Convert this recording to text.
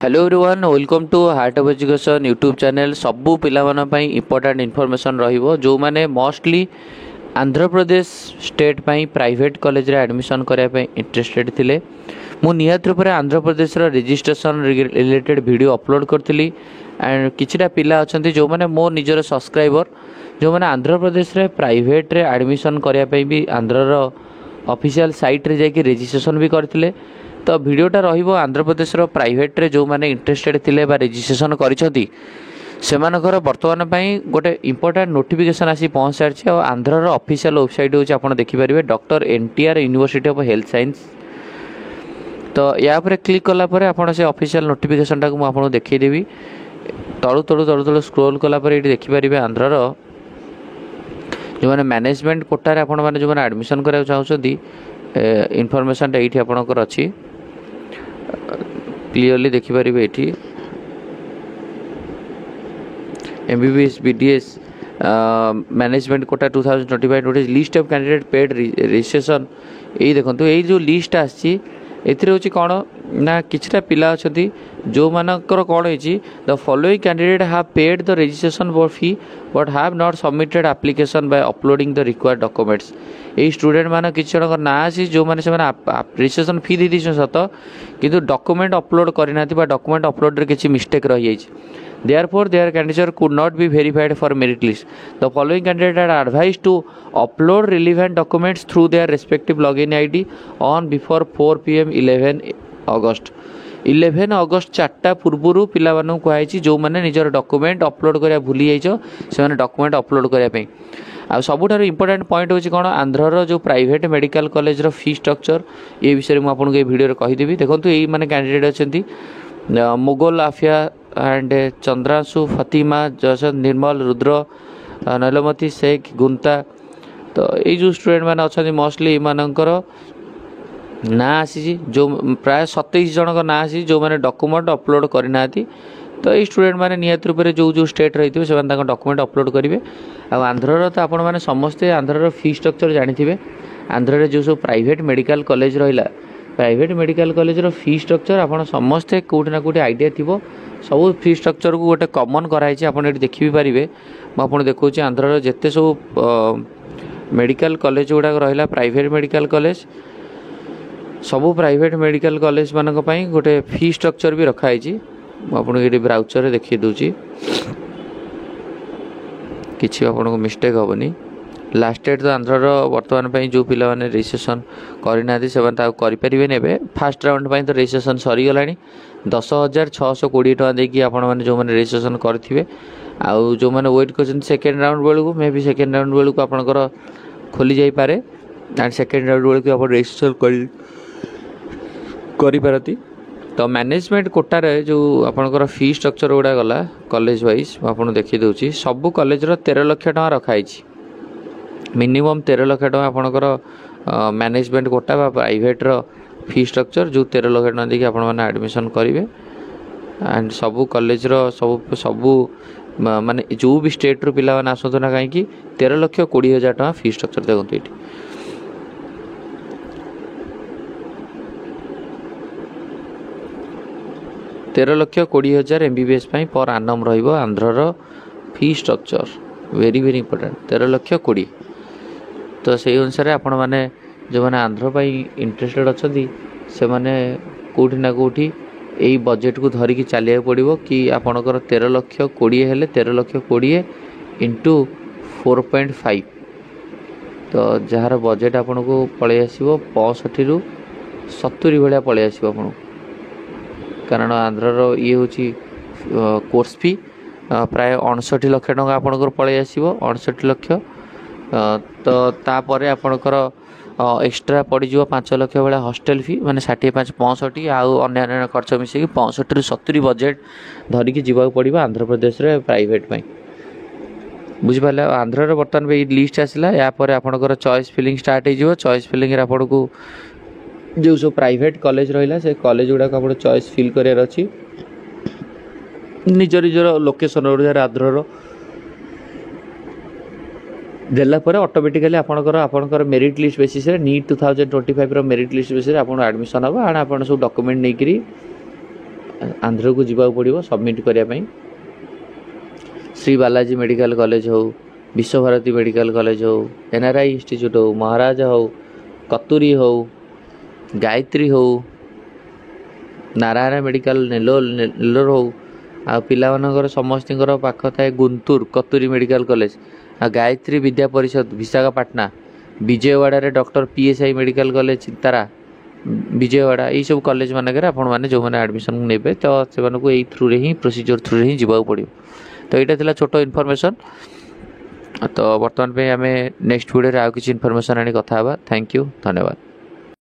Hello everyone welcome to heart of education YouTube channel सबू पिलामानपाई important information रहिबो जो माने मोस्टली आंध्र प्रदेश स्टेट पाई प्राइवेट कॉलेज रे एडमिशन करिया पे इंटरेस्टेड थिले मु नियत रूप रे आंध्र प्रदेश रो रजिस्ट्रेशन रिलेटेड वीडियो अपलोड करथिली एंड किछटा पिला अछंती जो माने मो निजर सब्सक्राइबर जो माने आंध्र प्रदेश रे प्राइवेट रे एडमिशन करिया पे भी आंध्र रो ऑफिशियल साइट रे जाके रजिस्ट्रेशन भी करथिले। तो वीडियोटा रहिबो आंध्र प्रदेश रो प्राइवेट रे जो माने इंटरेस्टेड थिले बा रजिस्ट्रेशन करिसथि सेमानकर वर्तमान पई गोटे इंपोर्टेंट नोटिफिकेशन आसी पहुंच सारछि और आंध्र रो ऑफिशियल वेबसाइट होछि आपण देखि परिबे doctor NTR university of health science. तो या पर क्लिक कला पर आपण से ऑफिशियल नोटिफिकेशन टाको मु आपण देखि देबी तळु तळु तळु तळु स्क्रॉल कला पर एठी देखि परिबे आंध्र रो जो माने मैनेजमेंट कोटा रे आपण माने जो माने एडमिशन करा चाहउछथि इनफॉरमेशन एठी आपणकर अछि क्लियरली देखिपारे ये MBBS BDS management quota 2025 list of candidate paid registration यही देखो यही जो लिस्ट आसी एथि कौन ना किछटा पिला अच्छी जो मानकर कौन होती the following candidate have paid the registration fee but have not submitted application by uploading the required documents. यही स्टूडेंट मान कि जन ना आसी जो मैंने रजिस्ट्रेशन फी दे सत किंतु डॉक्यूमेंट अपलोड करना डॉक्यूमेंट अपलोड रे किसी मिस्टेक रही जाइए therefore their candidature could not be verified for merit list. The following candidates are advised to upload relevant documents through their respective login ID on before 4 pm 11 August 4टा पूर्व पिला कहुई जो मैंने निजर document upload करा भूली जाइछ से डॉक्यूमेंट अपलोड करने आ सबुठार इंपोर्टेंट पॉइंट होची कौन आंध्र जो प्राइवेट मेडिकल कॉलेज रो फी स्ट्रक्चर ये विषय में आपको ये वीडियो कहीदेवी। देखो यही मैंने कैंडिडेट अच्छी मुगल आफिया एंड चंद्रांशु फतिमा जसवंत निर्मल रुद्र नैलमती शेख गुंता। तो ये जो स्टूडेंट मैंने अच्छा मोस्टली मानकर ना आसी जो प्राय 27 जन का ना आसी जो मैंने डॉक्यूमेंट अपलोड करना। तो ये स्टूडेंट मैंने नियत रूप से जो जो स्टेट रही थे से डॉक्यूमेंट अपलोड करेंगे। आंध्र तो आपण मैंने समस्ते आंध्र फी स्ट्रक्चर जानी आंध्र जो सब प्राइवेट मेडिकल कॉलेज रहा प्राइवेट मेडिकल कॉलेज रो फी स्ट्रक्चर आपन समस्ते कोठी ना कोठी आइडिया थिबो सब फी स्ट्रक्चर को गोटे कॉमन कराई आपन एठी देखि भी पारिबे। म आपन देखौछि आंध्र रो जत्ते सब मेडिकल कॉलेज गुडा रहिला प्राइवेट मेडिकल कॉलेज सब प्राइवेट मेडिकल कॉलेज मानक पई गोटे फी स्ट्रक्चर भी रखा है। म आपन एठी ब्राउजर रे देखि दोछि किछि आपन को मिस्टेक होबनी। लास्ट डेट तो आंध्र वर्तमान पे जो पिला माने रजिस्ट्रेशन करना करें फास्ट राउंड पर तो रजिस्ट्रेशन सरीगला 10,620 टका देकी आपण मैंने जो मैंने रजिस्ट्रेशन करेंगे आउ जो मैंने वेट कर सेकेंड राउंड बेलू मे भी सेकेंड राउंड बेलू आपंकर खोली जापे एंड सेकेंड राउंड बेलू आप रजिस्ट्रेशन करी। तो मैनेजमेंट कोटार जो आपंकर फी स्ट्रक्चर गुड़ा गला कॉलेज वाइज आपको देखी दूसरी सबू कॉलेज 13 लाख टका रखाई मिनिमम 13 लाख टका आपंकर मैनेजमेंट कोटा बा प्राइवेट रो फी स्ट्रक्चर जो 13 लाख टका देखिए आपण माने एडमिशन करेंगे एंड सबू कॉलेज रो सबू माने जो भी स्टेट रो पिला माने आसत ना कहीं 13,20,000 टका फी स्ट्रक्चर देखो ये 13,20,000 एमबीबीएस पर आनम रहिबो आंध्र रो fee structure very very important 13,20,000। तो से अनुसार आपण मैंने जो मैंने आंध्र इंटरेस्टेड अच्छा से मैंने कौटी ना कौटी यही बजेट को धरिकी चलिया पड़ो कि आपणकर 13,20,000 हेले 13,20,000 इंटू 4.5 तो जार बजेट आपन को पलि आसो 65 ରୁ 70 भाया पलि आसो आपन कारण आंध्र ये हूँ कोर्स फी प्राय 59 लाख टका आपंकर पलि आसो 69 लाख। तो तापर आपणकर एक्सट्रा पड़ज 5 लाख भाया हॉस्टेल फी माने 65 65 आउ अन्य खर्च मिसेक 65 ରୁ 70 बजेट धरिकी जीवा पड़ो आंध्र प्रदेश रे प्राइवेट पाई बुझिपारे। आंध्र बर्तमान ये लिस्ट आसला यापर आपणकर चॉइस फिलिंग स्टार्ट हो चॉइस फिलिंग आपन को जो सब प्राइवेट कॉलेज रहा से कॉलेज गुड़ाक आप चॉइस फिल करार अच्छी निज निजर लोकेशन आंध्र देलापर ऑटोमेटिकली आपणकर merit list basis NEET 2025 merit list basis admission हम एंड आप सब डॉक्यूमेंट नहीं आंध्रକୁ ଯିବାକୁ ପଡ଼ିବ ସବମିଟ୍ କରିବା ପାଇଁ। श्री बालाजी मेडिकल कॉलेज हो, विश्वभारती मेडिकल कॉलेज हो, एनआरआई इंस्टीट्यूट हो, महाराजा हो, कतुरी हो, गायत्री हो, नारायण मेडिकल नेलोर हो, आ पिलाମାନଙ୍କର ସମସ୍ତଙ୍କର ପାଖ ଥାଏ ଗୁନ୍ତୁର କତୁରୀ मेडिकल कॉलेज, आ Gayatri Vidya Parishad Visakhapatnam, Vijayawada doctor PSI medical college चिंतारा विजयवाड़ा, यही सब कॉलेज मानक आपण मैंने जो मैंने एडमिशन नेबे तो से यही थ्रू रे ही प्रोसीजर थ्रू रे ही जावाक पड़ो। तो यहाँ था छोट इनफॉरमेशन। तो बर्तमान पे आम नेक्स्ट वीडियो आउ किसी इनफॉरमेशन आनी कथा। थैंक यू, धन्यवाद।